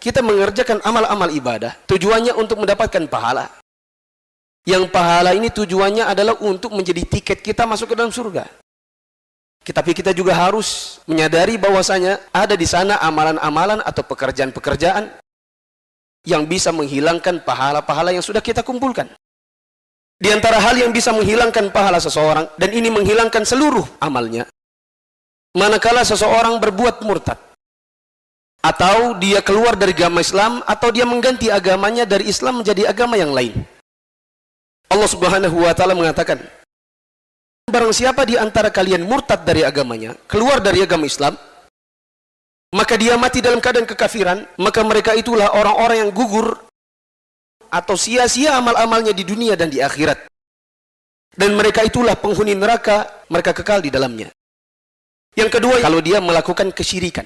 kita mengerjakan amal-amal ibadah, tujuannya untuk mendapatkan pahala. Yang pahala ini tujuannya adalah untuk menjadi tiket kita masuk ke dalam surga. Tapi kita juga harus menyadari bahwasanya ada di sana amalan-amalan atau pekerjaan-pekerjaan yang bisa menghilangkan pahala-pahala yang sudah kita kumpulkan. Di antara hal yang bisa menghilangkan pahala seseorang, dan ini menghilangkan seluruh amalnya, manakala seseorang berbuat murtad, atau dia keluar dari agama Islam, atau dia mengganti agamanya dari Islam menjadi agama yang lain. Allah Subhanahu wa ta'ala mengatakan, barang siapa di antara kalian murtad dari agamanya, keluar dari agama Islam, maka dia mati dalam keadaan kekafiran, maka mereka itulah orang-orang yang gugur atau sia-sia amal-amalnya di dunia dan di akhirat. Dan mereka itulah penghuni neraka, mereka kekal di dalamnya. Yang kedua, kalau dia melakukan kesyirikan.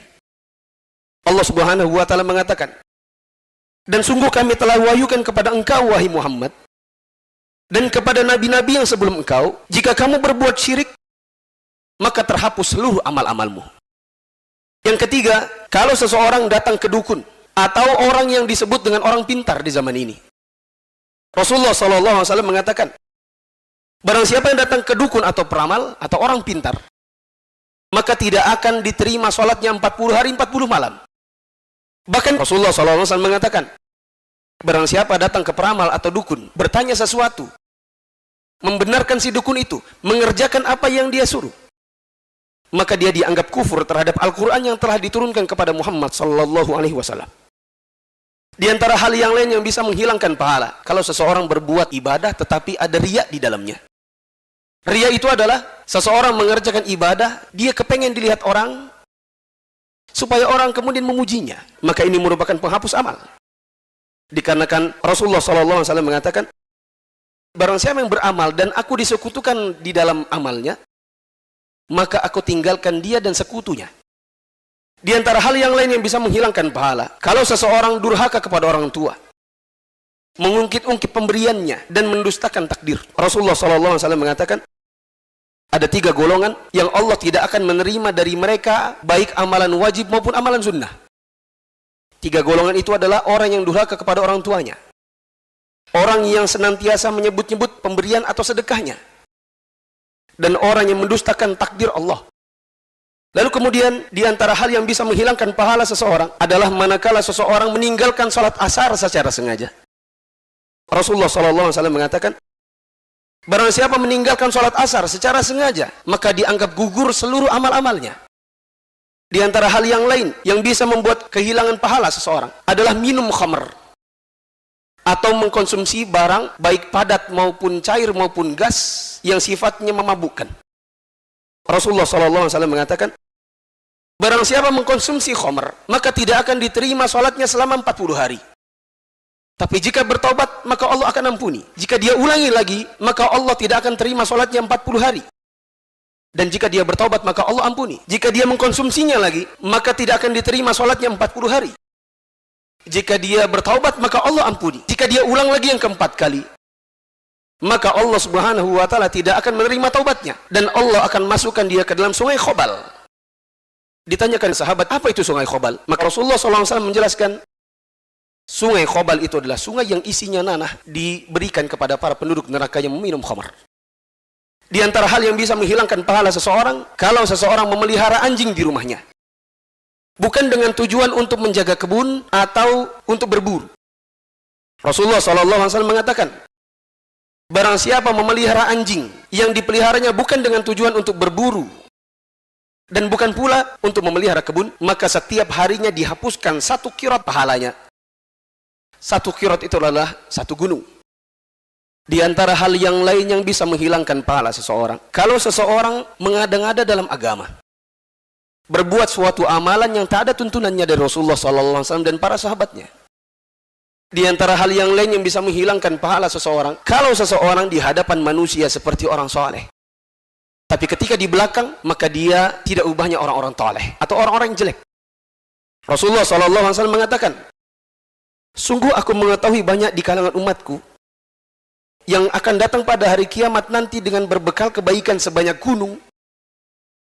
Allah Subhanahu wa ta'ala mengatakan, dan sungguh kami telah wahyukan kepada engkau, wahai Muhammad, dan kepada nabi-nabi yang sebelum engkau, jika kamu berbuat syirik, maka terhapus seluruh amal-amalmu. Yang ketiga, kalau seseorang datang ke dukun, atau orang yang disebut dengan orang pintar di zaman ini, Rasulullah SAW mengatakan, barang siapa yang datang ke dukun atau peramal, atau orang pintar, maka tidak akan diterima sholatnya 40 hari 40 malam. Bahkan Rasulullah SAW mengatakan, barang siapa datang ke peramal atau dukun, bertanya sesuatu, membenarkan si dukun itu, mengerjakan apa yang dia suruh, maka dia dianggap kufur terhadap Al-Quran yang telah diturunkan kepada Muhammad SAW. Di antara hal yang lain yang bisa menghilangkan pahala, kalau seseorang berbuat ibadah tetapi ada riya di dalamnya. Riya itu adalah seseorang mengerjakan ibadah, dia kepengen dilihat orang, supaya orang kemudian memujinya. Maka ini merupakan penghapus amal. Dikarenakan Rasulullah SAW mengatakan, barang siapa yang beramal dan aku disekutukan di dalam amalnya, maka aku tinggalkan dia dan sekutunya. Di antara hal yang lain yang bisa menghilangkan pahala, kalau seseorang durhaka kepada orang tua, mengungkit-ungkit pemberiannya dan mendustakan takdir. Rasulullah SAW mengatakan, ada 3 golongan yang Allah tidak akan menerima dari mereka, baik amalan wajib maupun amalan sunnah. 3 golongan itu adalah orang yang durhaka kepada orang tuanya, orang yang senantiasa menyebut-nyebut pemberian atau sedekahnya, dan orang yang mendustakan takdir Allah. Lalu kemudian di antara hal yang bisa menghilangkan pahala seseorang adalah manakala seseorang meninggalkan sholat asar secara sengaja. Rasulullah SAW mengatakan, barang siapa meninggalkan sholat asar secara sengaja, maka dianggap gugur seluruh amal-amalnya. Di antara hal yang lain yang bisa membuat kehilangan pahala seseorang adalah minum khamr, atau mengkonsumsi barang baik padat maupun cair maupun gas yang sifatnya memabukkan. Rasulullah SAW mengatakan, barang siapa mengkonsumsi khamr, maka tidak akan diterima sholatnya selama 40 hari. Tapi jika bertobat, maka Allah akan ampuni. Jika dia ulangi lagi, maka Allah tidak akan terima sholatnya 40 hari. Dan jika dia bertobat, maka Allah ampuni. Jika dia mengkonsumsinya lagi, maka tidak akan diterima sholatnya 40 hari. Jika dia bertobat, maka Allah ampuni. Jika dia ulang lagi yang keempat kali, maka Allah Subhanahu wa ta'ala tidak akan menerima taubatnya. Dan Allah akan masukkan dia ke dalam sungai Khobal. Ditanyakan sahabat, apa itu sungai Khobal? Maka Rasulullah SAW menjelaskan, sungai Khobal itu adalah sungai yang isinya nanah diberikan kepada para penduduk neraka yang meminum khamar. Di antara hal yang bisa menghilangkan pahala seseorang, kalau seseorang memelihara anjing di rumahnya, bukan dengan tujuan untuk menjaga kebun atau untuk berburu. Rasulullah SAW mengatakan, barang siapa memelihara anjing yang dipeliharanya bukan dengan tujuan untuk berburu dan bukan pula untuk memelihara kebun, maka setiap harinya dihapuskan 1 qirat pahalanya. 1 qirat itu adalah 1 gunung. Di antara hal yang lain yang bisa menghilangkan pahala seseorang, kalau seseorang mengada-ngada dalam agama, berbuat suatu amalan yang tak ada tuntunannya dari Rasulullah SAW dan para sahabatnya. Di antara hal yang lain yang bisa menghilangkan pahala seseorang, kalau seseorang di hadapan manusia seperti orang soleh, tapi ketika di belakang, maka dia tidak ubahnya orang-orang toleh atau orang-orang yang jelek. Rasulullah SAW mengatakan, sungguh aku mengetahui banyak di kalangan umatku yang akan datang pada hari kiamat nanti dengan berbekal kebaikan sebanyak gunung,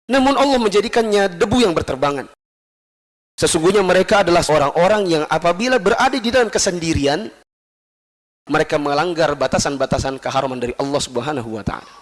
namun Allah menjadikannya debu yang berterbangan. Sesungguhnya mereka adalah orang-orang yang apabila berada di dalam kesendirian, mereka melanggar batasan-batasan keharaman dari Allah Subhanahu wa ta'ala.